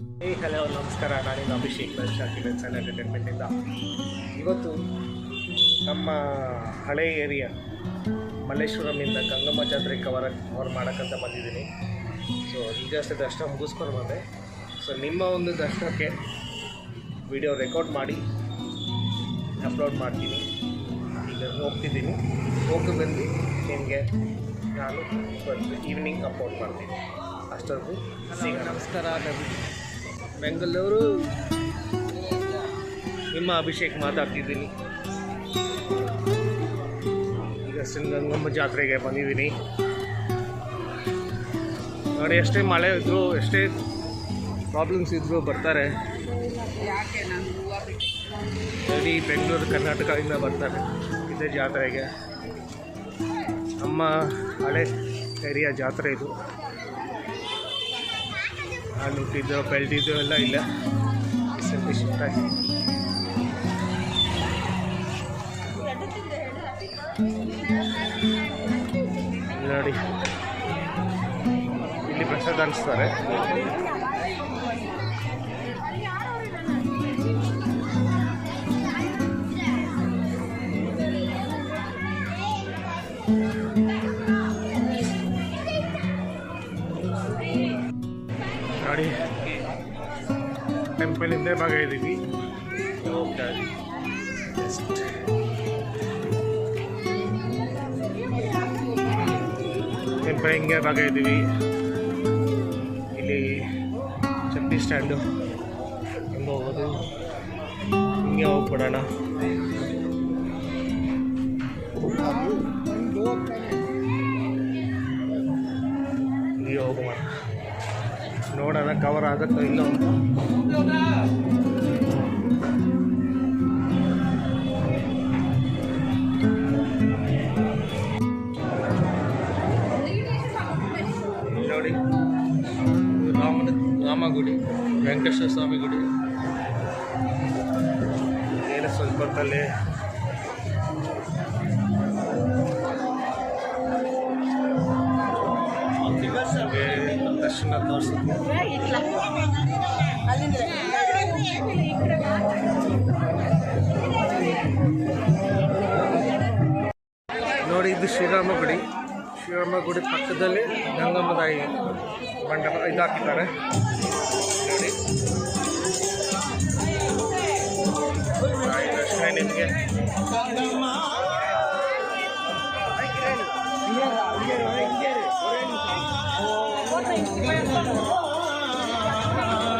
Hello ನಮಸ್ಕಾರ, ನಾನಿನ್ನು Abhishek ಶಾಕಿಲೆನ್ಸ್ and ಎಂಟರ್ಟೈನ್ಮೆಂಟಿಂದ. ಇವತ್ತು ನಮ್ಮ ಹಳೆ ಏರಿಯಾ ಮಲ್ಲೇಶ್ವರಮಿಂದ ಗಂಗಮ್ಮ ಜಾತ್ರೆ ಕವರ್ ಮಾಡೋಕ್ಕಂತ ಬಂದಿದ್ದೀನಿ. ಸೊ ಈಗ ಅಷ್ಟೇ ದರ್ಶನ ಮುಗಿಸ್ಕೊಂಡು ಬಂದೆ. ಸೊ ನಿಮ್ಮ ಒಂದು ದರ್ಶನಕ್ಕೆ ವಿಡಿಯೋ ರೆಕಾರ್ಡ್ ಮಾಡಿ ಅಪ್ಲೋಡ್ ಮಾಡ್ತೀನಿ. ಈಗ ಹೋಗ್ತಿದ್ದೀನಿ, ಹೋಗಿ ಬಂದು ನಿಮಗೆ ನಾನು ಈವ್ನಿಂಗ್ ಅಪ್ಲೋಡ್ ಮಾಡ್ತೀನಿ. ಅಷ್ಟೊಂದು ಸಿಗೋಣ. ನಮಸ್ಕಾರ, ಬೆಂಗಳೂರು ನಿಮ್ಮ ಅಭಿಷೇಕ್ ಮಾತಾಡ್ತಿದ್ದೀನಿ. ಈಗ ಗಂಗಮ್ಮ ಜಾತ್ರೆಗೆ ಬಂದಿದ್ದೀನಿ. ನೋಡಿ, ಎಷ್ಟೇ ಮಳೆ ಇದ್ದರೂ ಎಷ್ಟೇ ಪ್ರಾಬ್ಲಮ್ಸ್ ಇದ್ದರೂ ಬರ್ತಾರೆ. ಇಡೀ ಬೆಂಗಳೂರು ಕರ್ನಾಟಕದಿಂದ ಬರ್ತಾರೆ ಇದೇ ಜಾತ್ರೆಗೆ. ನಮ್ಮ ಹಳೆ ಏರಿಯಾ ಜಾತ್ರೆ ಇದು. ಹುಟ್ಟಿದ್ದು ಬೆಳೆದಿದ್ದು ಎಲ್ಲ ಇಲ್ಲ, ಶಿಫ್ಟ್ ಆಗಿ. ನೋಡಿ, ಇಲ್ಲಿ ಪ್ರಸಾದ ಅನಿಸ್ತಾರೆ. ನೋಡಿ, ಟೆಂಪಲ್ ಹಿಂದೆ ಭಾಗ ಇದ್ದೀವಿ, ಹೋಗ್ತಾ ಇದ್ದೀವಿ. ಟೆಂಪಲ್ ಹಿಂಗೆ ಭಾಗ ಇದ್ದೀವಿ. ಇಲ್ಲಿ ಚಪ್ಪಲಿ ಸ್ಟ್ಯಾಂಡು ಹಿಂಗೆ ಹೋಗೋದು, ಹಿಂಗೆ ಹೋಗ್ಬಿಡೋಣ. ಹಿಂಗೆ ಹೋಗೋಣ, ನೋಡೋಣ ಕವರ್ ಆಗುತ್ತೋ ಇಲ್ಲೋ ಅಂತ. ನೋಡಿ, ರಾಮ ಗುಡಿ, ವೆಂಕಟೇಶ್ವರ ಸ್ವಾಮಿ ಗುಡಿ. ಏನು ಸ್ವಲ್ಪ ಹೊತ್ತಲ್ಲಿ ದರ್ಶನ ತೋರಿಸುತ್ತೆ. ನೋಡಿ, ಇದು ಶ್ರೀರಾಮ ಗುಡಿ. ಶ್ರೀರಾಮ ಗುಡಿ ಪಕ್ಕದಲ್ಲಿ ಗಂಗಮ್ಮ ತಾಯಿ ಮಂಟಪ ಇದು ಹಾಕಿದ್ದಾರೆ. ನೋಡಿ, ತಾಯಿ ದರ್ಶನ ನಿಮಗೆ